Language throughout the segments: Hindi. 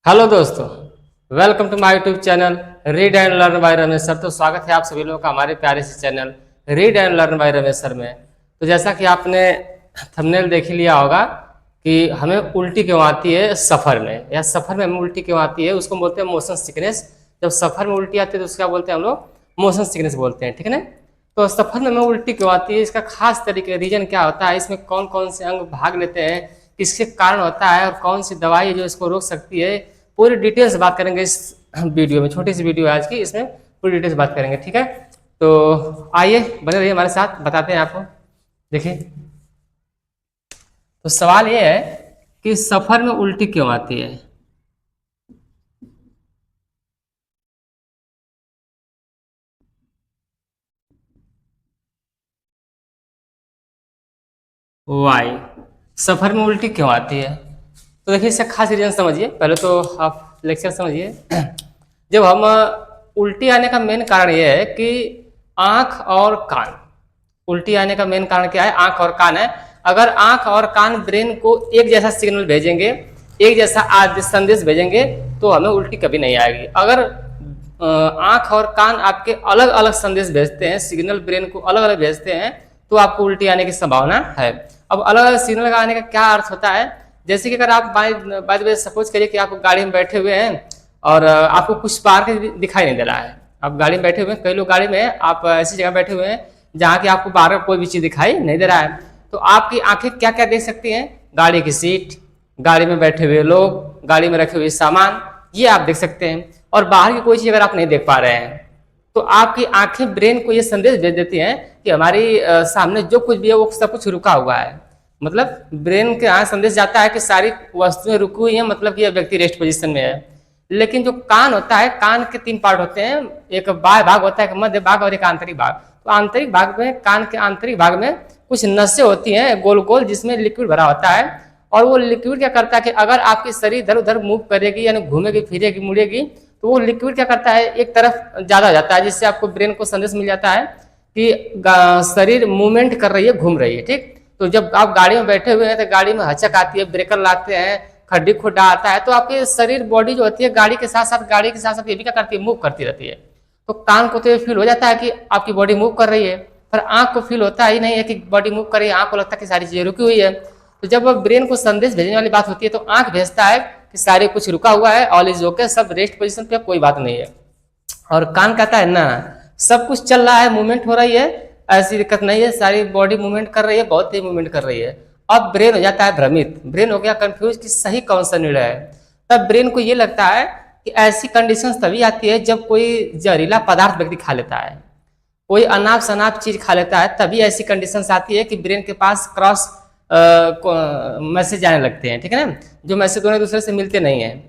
हेलो दोस्तों, welcome to my YouTube channel read and learn by Ramesh sir. तो स्वागत है आप सभी लोगों का हमारे प्यारे से channel read and learn by Ramesh sir में। तो जैसा कि आपने थंबनेल देख ही लिया होगा कि हमें उल्टी क्यों आती है सफ़र में, या सफ़र में हमें उल्टी क्यों आती है, उसको बोलते हैं मोशन सिकनेस। जब सफ़र में उल्टी आती है तो उसका बोलते हैं हम लोग मोशन सिकनेस बोलते हैं, ठीक है ना। तो सफ़र में हमें उल्टी क्यों आती है, इसका खास तरीके रीजन क्या होता है, इसमें कौन कौन से अंग भाग लेते हैं, किसके कारण होता है और कौन सी दवाई है जो इसको रोक सकती है, पूरी डिटेल्स बात करेंगे इस वीडियो में। छोटी सी वीडियो है आज की, इसमें पूरी डिटेल्स बात करेंगे, ठीक है। तो आइए बने रहिए हमारे साथ, बताते हैं आपको। देखिए, तो सवाल ये है कि सफर में उल्टी क्यों आती है। वाई, सफर में उल्टी क्यों आती है। तो देखिए, इसका खास रीजन समझिए। पहले तो आप लेक्चर समझिए। जब हम उल्टी आने का मेन कारण यह है कि आंख और कान, उल्टी आने का मेन कारण क्या है, आंख और कान है। अगर आंख और कान ब्रेन को एक जैसा सिग्नल भेजेंगे, एक जैसा संदेश भेजेंगे, तो हमें उल्टी कभी नहीं आएगी। अगर आंख और कान आपके अलग अलग संदेश भेजते हैं, सिग्नल ब्रेन को अलग अलग भेजते हैं, तो आपको उल्टी आने की संभावना है। अब अलग अलग सिग्नल का आने का क्या अर्थ होता है, जैसे कि अगर आप बाय द वे सपोज करिए कि आप गाड़ी में बैठे हुए हैं और आपको कुछ बाहर के दिखाई नहीं दे रहा है। आप गाड़ी में बैठे हुए हैं, कई लोग गाड़ी में, आप ऐसी जगह बैठे हुए हैं जहाँ की आपको बाहर कोई भी चीज दिखाई नहीं दे रहा है। तो आपकी आंखें क्या क्या देख सकती हैं, गाड़ी की सीट, गाड़ी में बैठे हुए लोग, गाड़ी में रखे हुए सामान, ये आप देख सकते हैं। और बाहर की कोई चीज अगर आप नहीं देख पा रहे हैं, तो आपकी आंखें ब्रेन को ये संदेश भेज देती हैं कि हमारी सामने जो कुछ भी है वो सब कुछ रुका हुआ है। मतलब ब्रेन के यहाँ संदेश जाता है कि सारी वस्तुएं रुकी हुई हैं, मतलब कि यह व्यक्ति रेस्ट पोजीशन में है। लेकिन जो कान होता है, कान के तीन पार्ट होते हैं, एक बाह्य भाग होता है, एक मध्य भाग और एक आंतरिक भाग। तो आंतरिक भाग में, कान के आंतरिक भाग में कुछ नसें होती हैं गोल गोल, जिसमें लिक्विड भरा होता है। और वो लिक्विड क्या करता है कि अगर आपकी शरीर इधर उधर मूव करेगी, यानी घूमेगी फिरेगी मुड़ेगी, तो वो लिक्विड क्या करता है, एक तरफ ज्यादा हो जाता है, जिससे आपको ब्रेन को संदेश मिल जाता है कि शरीर मूवमेंट कर रही है, घूम रही है, ठीक। तो जब आप गाड़ी में बैठे हुए हैं तो गाड़ी में हचक आती है, ब्रेकर लागते हैं, खड्डी खुड्डा आता है, तो आपके शरीर बॉडी जो होती है गाड़ी के साथ साथ, गाड़ी के साथ साथ ये भी क्या करती है, मूव करती रहती है। तो कान को तो ये फील हो जाता है कि आपकी बॉडी मूव कर रही है, पर आंख को फील होता ही नहीं है कि बॉडी मूव कर रही है, आंख को लगता है कि सारी चीजें रुकी हुई है। तो जब ब्रेन को संदेश भेजने वाली बात होती है, तो आंख भेजता है कि सारे कुछ रुका हुआ है, ऑल इज ओके, सब रेस्ट पोजीशन पे, कोई बात नहीं है। और कान कहता है ना, सब कुछ चल रहा है, मूवमेंट हो रही है, ऐसी दिक्कत नहीं है, सारी बॉडी मूवमेंट कर रही है, बहुत तेज मूवमेंट कर रही है। अब ब्रेन हो जाता है भ्रमित, ब्रेन हो गया कंफ्यूज कि सही कौन सा निर्णय है। तब ब्रेन को ये लगता है कि ऐसी कंडीशंस तभी आती है जब कोई जहरीला पदार्थ व्यक्ति खा लेता है, कोई अनाप शनाप चीज खा लेता है, तभी ऐसी कंडीशंस आती है कि ब्रेन के पास क्रॉस मैसेज आने लगते हैं, ठीक है ना, जो मैसेज दोनों दूसरे से मिलते नहीं है।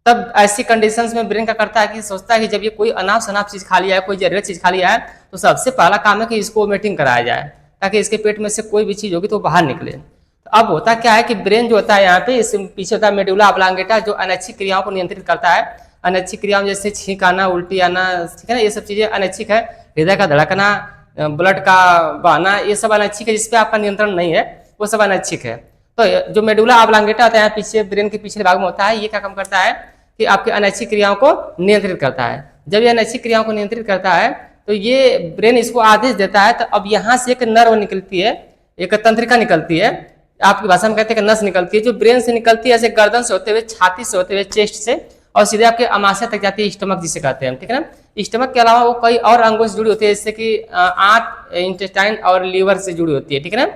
तब ऐसी कंडीशंस में ब्रेन क्या करता है कि सोचता है कि जब ये कोई अनाप शनाप चीज खा लिया है, कोई जहरीला चीज खा लिया है, तो सबसे पहला काम है कि इसको वोमिटिंग कराया जाए, ताकि इसके पेट में से कोई भी चीज होगी तो बाहर निकले। तो अब होता क्या है कि ब्रेन जो होता है यहाँ पे, इस पीछे होता है मेडुला ऑब्लांगेटा, जो अनैच्छिक क्रियाओं को नियंत्रित करता है। अनैच्छिक क्रियाओं जैसे छींक आना, उल्टी आना, ठीक है ना, ये सब चीजें अनैच्छिक है। हृदय का धड़कना, ब्लड का बहना, ये सब अनैच्छिक है, जिसपे आपका नियंत्रण नहीं है, वो सब अनैच्छिक है। तो जो मेडुला ऑब्लांगेटा होता है पीछे, ब्रेन के पिछले भाग में होता है, ये क्या काम करता है कि आपके अनैच्छिक क्रियाओं को नियंत्रित करता है। जब ये अनैच्छिक क्रियाओं को नियंत्रित करता है, तो ये ब्रेन इसको आदेश देता है। तो अब यहाँ से एक नर्व निकलती है, एक तंत्रिका निकलती है, आपकी भाषा में कहते हैं कि नस निकलती है, जो ब्रेन से निकलती है, ऐसे गर्दन से होते हुए, छाती से होते हुए, चेस्ट से, और सीधे आपके अमाशय तक जाती है, स्टमक जिसे कहते हैं, ठीक है ना। स्टमक के अलावा वो कई और अंगों से जुड़ी होती है, जैसे कि आंत, इंटेस्टाइन और लीवर से जुड़ी होती है, ठीक है ना।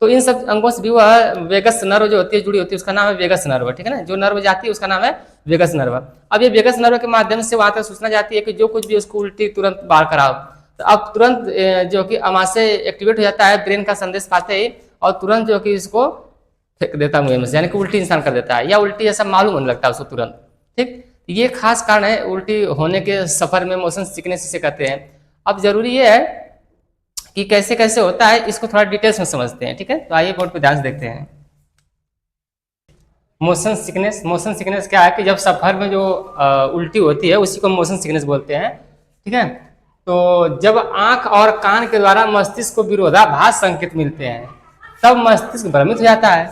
तो इन सब अंगों से भी वह वेगस नर्व जो होती है जुड़ी होती है, उसका नाम है वेगस नर्व, ठीक है ना। जो नर्व जाती है उसका नाम है वेगस नर्व। अब ये वेगस नर्व के माध्यम से वहां तक सूचना जाती है कि जो कुछ भी उसको उल्टी तुरंत बाहर कराओ। तो अब तुरंत जो कि अमाशय एक्टिवेट हो जाता है ब्रेन का संदेश पाते ही, और तुरंत जो कि इसको फेंक देता है मुंह में से, यानी कि उल्टी इंसान कर देता है, या उल्टी ऐसा मालूम होने लगता है उसको तुरंत, ठीक। ये खास कारण है उल्टी होने के सफर में, मोशन सिकनेस इसे कहते हैं। अब जरूरी ये है कि कैसे कैसे होता है, इसको थोड़ा डिटेल्स में समझते हैं, ठीक है। तो आइए बोर्ड पे ध्यान से देखते हैं। मोशन सिकनेस, मोशन सिकनेस क्या है कि जब सफर में जो उल्टी होती है उसी को मोशन सिकनेस बोलते हैं, ठीक है। तो जब आंख और कान के द्वारा मस्तिष्क को विरोधाभास संकेत मिलते हैं, तब मस्तिष्क भ्रमित हो जाता है।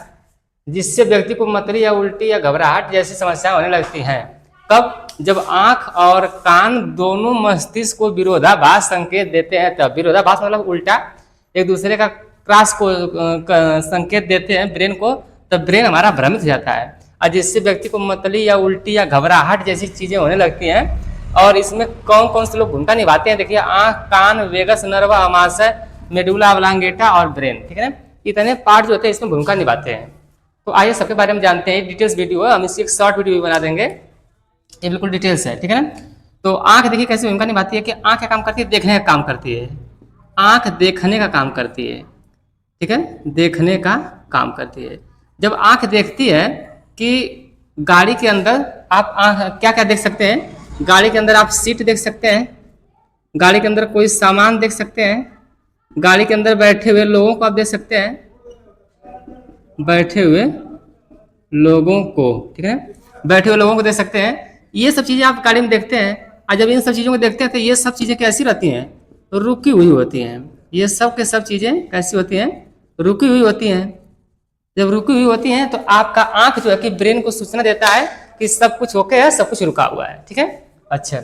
जिससे व्यक्ति को मतली या उल्टी या घबराहट जैसी समस्याएं होने लगती हैं। कब? जब आंख और कान दोनों मस्तिष्क को विरोधाभास संकेत देते हैं तब। विरोधाभास मतलब उल्टा, एक दूसरे का क्रॉस को संकेत देते हैं ब्रेन को, तब ब्रेन हमारा भ्रमित हो जाता है और जिससे व्यक्ति को मतली या उल्टी या घबराहट जैसी चीजें होने लगती हैं। और इसमें कौन कौन से लोग भूमिका निभाते हैं? देखिए, आंख, कान, वेगस नर्व, अमाशय, मेडुला ऑब्लांगेटा और ब्रेन, ठीक है ना। इतने पार्ट जो होते हैं इसमें भूमिका निभाते हैं। तो आइए सबके बारे में जानते हैं। डिटेल्स वीडियो है, हम इसकी एक शॉर्ट वीडियो भी बना देंगे, ये बिल्कुल डिटेल्स है, ठीक है ना। तो आंख देखिए कैसे भूमिका निभाती है कि आंख क्या काम करती है? देखने का काम करती है। आंख देखने का काम करती है, ठीक है, देखने का काम करती है। जब आंख देखती है कि गाड़ी के अंदर आप क्या क्या देख सकते हैं? गाड़ी के अंदर आप सीट देख सकते हैं, गाड़ी के अंदर कोई सामान देख सकते हैं, गाड़ी के अंदर बैठे हुए लोगों को आप देख सकते हैं, बैठे हुए लोगों को, ठीक है, बैठे हुए लोगों को देख सकते हैं। ये सब चीजें आप गाड़ी में देखते हैं और जब इन सब चीजों को देखते हैं तो ये सब चीजें कैसी रहती हैं? रुकी हुई होती हैं। ये सब के सब चीजें कैसी होती हैं? रुकी हुई होती हैं। जब रुकी हुई होती हैं तो आपका आंख जो है कि ब्रेन को सूचना देता है कि सब कुछ ओके है, सब कुछ रुका हुआ है, ठीक है। अच्छा,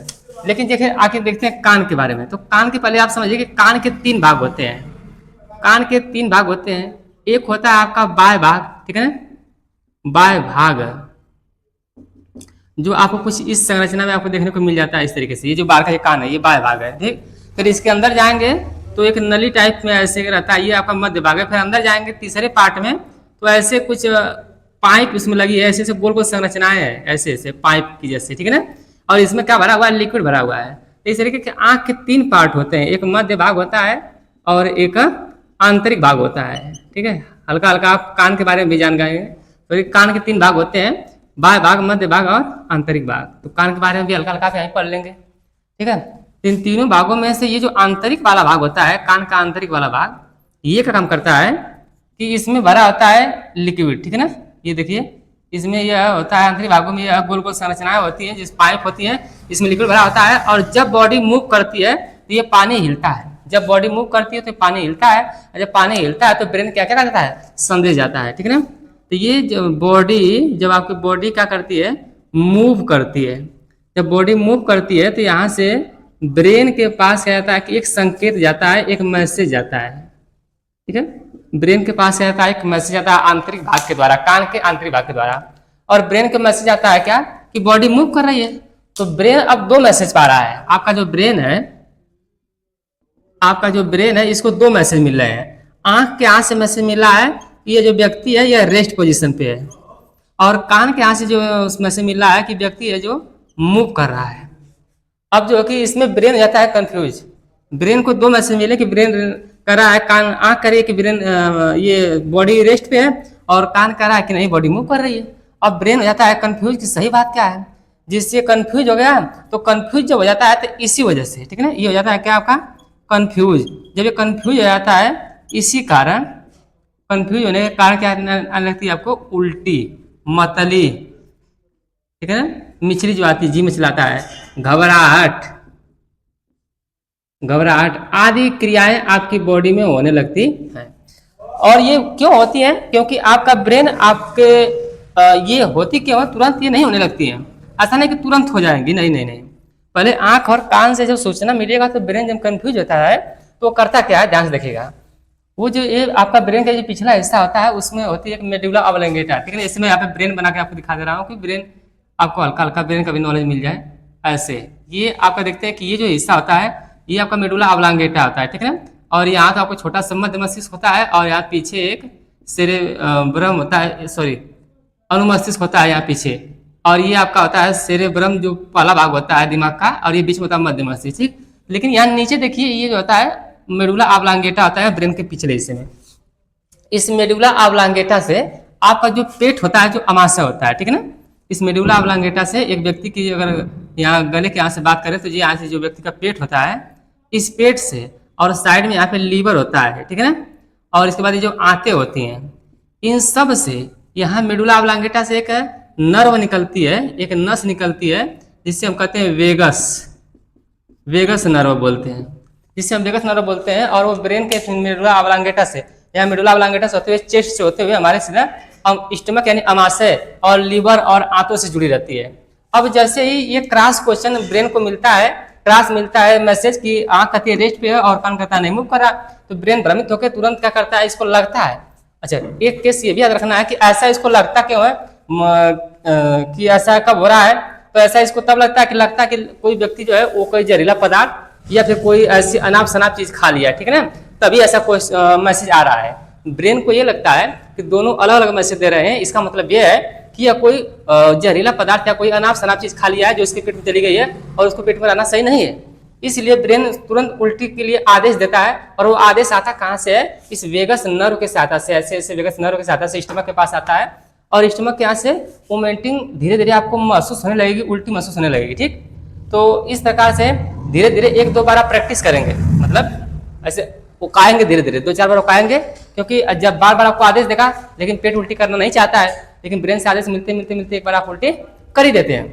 लेकिन देखिए आगे देखते हैं कान के बारे में। तो कान के पहले आप समझिए कि कान के 3 भाग होते हैं। कान के 3 भाग होते हैं। एक होता है आपका बाय भाग, ठीक है ना, बाय भाग, जो आपको कुछ इस संरचना में आपको देखने को मिल जाता है इस तरीके से। ये जो बाहर का ये कान है ये बाय भाग है, ठीक। फिर इसके अंदर जाएंगे तो एक नली टाइप में ऐसे रहता है, ये आपका मध्य भाग है। फिर अंदर जाएंगे तीसरे पार्ट में तो ऐसे कुछ पाइप इसमें लगी है, ऐसे ऐसे गोल गोल संरचनाएं हैं, ऐसे ऐसे पाइप की जैसे, ठीक है ना। और इसमें क्या भरा हुआ है? लिक्विड भरा हुआ है। तो इस तरीके के आंख के 3 पार्ट होते हैं, एक मध्य भाग होता है और एक आंतरिक भाग होता है, ठीक है। हल्का हल्का आप कान के बारे में भी जान गए। तो कान के 3 भाग होते हैं, बाय भाग, मध्य भाग और आंतरिक भाग। तो कान के बारे में भी हल्का हल्का यहीं पढ़ लेंगे, ठीक है। इन तीनों भागों में से ये जो आंतरिक वाला भाग होता है, कान का आंतरिक वाला भाग, ये क्या काम करता है कि इसमें भरा होता है लिक्विड, ठीक है ना। ये देखिए इसमें यह होता है, आंतरिक भागों में यह गोल गोल संरचनाएं होती हैं, जिस पाइप होती है, इसमें लिक्विड भरा होता है। और जब बॉडी मूव करती है तो ये पानी हिलता है। जब बॉडी मूव करती है तो पानी हिलता है, और जब पानी हिलता है तो ब्रेन क्या क्या करता है? संदेश जाता है, ठीक है ना। तो ये जो बॉडी, जब आपकी बॉडी क्या करती है? मूव करती है। जब बॉडी मूव करती है तो यहाँ से ब्रेन के पास क्या जाता है कि एक संकेत जाता है, एक मैसेज जाता है, ठीक है। ब्रेन के पास क्या जाता है? एक मैसेज आता है आंतरिक भाग के द्वारा, कान के आंतरिक भाग के द्वारा। और ब्रेन के मैसेज आता है क्या कि बॉडी मूव कर रही है। तो ब्रेन अब 2 मैसेज पा रहा है। आपका जो ब्रेन है, आपका जो ब्रेन है, इसको 2 मैसेज मिल रहे हैं। आंख के यहाँ से मैसेज मिल रहा है कि ये जो व्यक्ति है यह रेस्ट पोजीशन पे है, और कान के यहाँ से जो मैसेज मिल रहा है कि व्यक्ति है जो मूव कर रहा है। अब जो कि इसमें ब्रेन हो जाता है कंफ्यूज। ब्रेन को 2 मैसेज मिले कि ब्रेन कर रहा है, कान आंख कर रही है कि ब्रेन ये बॉडी रेस्ट पे है, और कान कर रहा है कि नहीं बॉडी मूव कर रही है। अब ब्रेन हो जाता है कंफ्यूज कि सही बात क्या है। जिससे कंफ्यूज हो गया, तो कंफ्यूज जब हो जाता है तो इसी वजह से, ठीक है ना, ये हो जाता है क्या आपका? कंफ्यूज। जब ये कंफ्यूज हो जाता है, इसी कारण कंफ्यूज होने के कारण क्या आने लगती है आपको? उल्टी, मतली, ठीक है ना, मिचली जो आती है, जी मिचलाता है, घबराहट, घबराहट आदि क्रियाएं आपकी बॉडी में होने लगती हैं। और ये क्यों होती हैं? क्योंकि आपका ब्रेन आपके ये होती क्यों है? तुरंत ये नहीं होने लगती है। ऐसा नहीं कि तुरंत हो जाएंगी, नहीं नहीं नहीं। पहले आंख और कान से जब सूचना मिलेगा तो ब्रेन जब कंफ्यूज होता है तो करता क्या है? ध्यान से देखिएगा। वो जो ये आपका ब्रेन का जो पिछला हिस्सा होता है उसमें होती है एक मेडुला ऑब्लांगेटा, ठीक है ना। इसमें यहाँ पे ब्रेन बना के आपको दिखा दे रहा हूँ कि ब्रेन आपको हल्का हल्का ब्रेन का भी नॉलेज मिल जाए। ऐसे ये आपका देखते हैं कि ये जो हिस्सा होता है ये आपका मेडुला ऑब्लांगेटा होता है, ठीक है ना। और यहाँ तो आपको छोटा सा मध्य मस्तिष्क होता है, और यहाँ पीछे एक सेरेब्रम होता है, सॉरी अनुमस्तिष्क होता है यहाँ पीछे। और ये आपका होता है सेरेब्रम जो पहला भाग होता है दिमाग का, और ये बीच में होता है मध्य मस्तिष्क, ठीक। लेकिन यहाँ नीचे देखिए ये जो होता है मेडुला ऑब्लांगेटा होता है ब्रेन के पिछले हिस्से में। इस मेडुला ऑब्लांगेटा से आपका जो पेट होता है, जो अमाशय होता है, ठीक है ना, इस मेडुला ऑब्लांगेटा से एक व्यक्ति की अगर यहाँ गले के यहाँ से बात करें तो ये यहाँ से जो व्यक्ति का पेट होता है, इस पेट से, और साइड में यहाँ पे लीवर होता है, ठीक है ना। और इसके बाद ये जो आंतें होती हैं, इन सब से यहाँ मेडुला ऑब्लांगेटा से एक नर्व निकलती है, एक नस निकलती है, जिससे हम कहते हैं वेगस, वेगस नर्व बोलते हैं, जिससे हम वेगस नर्व बोलते हैं। और वो ब्रेन के मेडुला ऑब्लांगेटा से, यहाँ मेडुला ऑब्लांगेटा से होते हुए चेस्ट से होते हुए हमारे सीधा स्टमक यानी अमाशय और लीवर और आंतों से जुड़ी रहती है। अब जैसे ही ये क्रॉस क्वेश्चन ब्रेन को मिलता है, क्रॉस मिलता है मैसेज कि आंख कहती है रेस्ट पे है और कान कहता है नहीं मूव करा, तो ब्रेन भ्रमित होकर तुरंत क्या करता है, इसको लगता है। अच्छा, एक केस ये भी याद रखना है कि ऐसा इसको लगता क्यों है कि ऐसा कब हो रहा है, तो ऐसा इसको तब लगता है कि कोई व्यक्ति जो है वो कोई जहरीला पदार्थ या फिर कोई ऐसी अनाप शनाप चीज खा लिया, ठीक है ना, तभी ऐसा कोई मैसेज आ रहा है। ब्रेन को ये लगता है कि दोनों अलग अलग मैसेज दे रहे हैं, इसका मतलब ये है कि यह कोई जहरीला पदार्थ या कोई अनाप शनाप चीज खा लिया है जो इसके पेट में चली गई है और उसको पेट में रहना सही नहीं है। इसलिए ब्रेन तुरंत उल्टी के लिए आदेश देता है, और वो आदेश आता कहाँ से है, इस वेगस नर्व के सहायता से, ऐसे ऐसे वेगस नर्व के सहायता से स्टमक के पास आता है, और स्टमक के यहाँ से वोमिटिंग धीरे धीरे आपको महसूस होने लगेगी, उल्टी महसूस होने लगेगी। ठीक, तो इस प्रकार से धीरे धीरे 1-2 बार आप प्रैक्टिस करेंगे, मतलब ऐसे उकाएंगे धीरे धीरे 2-4 बार उकाएंगे, क्योंकि जब बार बार आपको आदेश देगा लेकिन पेट उल्टी करना नहीं चाहता है, लेकिन ब्रेन से आदेश मिलते मिलते मिलते एक बार आप उल्टी कर ही देते हैं,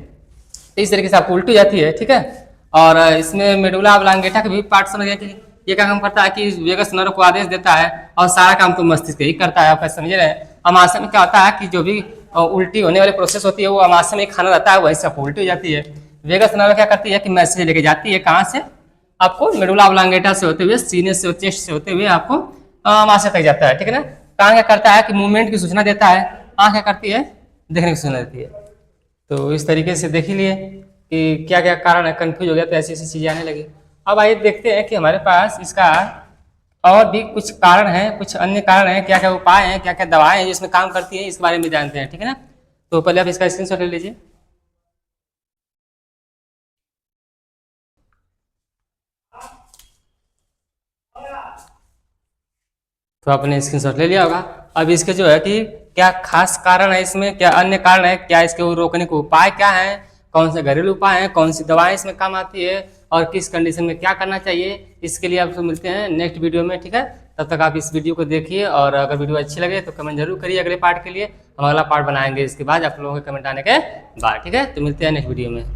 तो इस तरीके से आपको उल्टी हो जाती है। ठीक है, और इसमें मेडुला ऑब्लांगेटा के भी पार्ट समझ गया कि ये क्या काम करता है कि वेगस नर्व को आदेश देता है और सारा काम तो मस्तिष्क ही करता है, आप समझ रहे हैं। अमाशय में क्या होता है कि जो भी उल्टी होने वाली प्रोसेस होती है वो अमाशय में खाना रहता है, वहीं से उल्टी हो जाती है। वेगस नर्व क्या करती है कि मैसेज लेके जाती है कहाँ से, आपको मेडुला ऑब्लांगेटा से होते हुए, सीने से, चेस्ट से होते हुए आपको अमाशय तक जाता है। ठीक है ना, कान क्या करता है कि मूवमेंट की सूचना देता है, आँख क्या करती है, देखने की सूचना देती है। तो इस तरीके से देख ही लिए कि क्या क्या कारण है, कंफ्यूज हो गया तो ऐसी ऐसी चीजें आने लगी। अब आइए देखते हैं कि हमारे पास इसका और भी कुछ कारण है, कुछ अन्य कारण है, क्या क्या उपाय हैं, क्या क्या दवाएं हैं जिसमें काम करती हैं, इस बारे में जानते हैं। ठीक है ना, तो पहले आप इसका स्क्रीनशॉट ले लीजिए। तो आपने स्क्रीनशॉट ले लिया होगा। अब इसके जो है कि क्या खास कारण है इसमें, क्या अन्य कारण है, क्या इसके रोकने के उपाय क्या है, कौन से घरेलू उपाय हैं, कौन सी दवाएं इसमें काम आती है और किस कंडीशन में क्या करना चाहिए, इसके लिए आपको मिलते हैं नेक्स्ट वीडियो में। ठीक है, तब तक आप इस वीडियो को देखिए, और अगर वीडियो अच्छी लगे तो कमेंट जरूर करिए अगले पार्ट के लिए, हम अगला पार्ट बनाएंगे इसके बाद आप लोगों के कमेंट आने के बाद। ठीक है, तो मिलते हैं नेक्स्ट वीडियो में।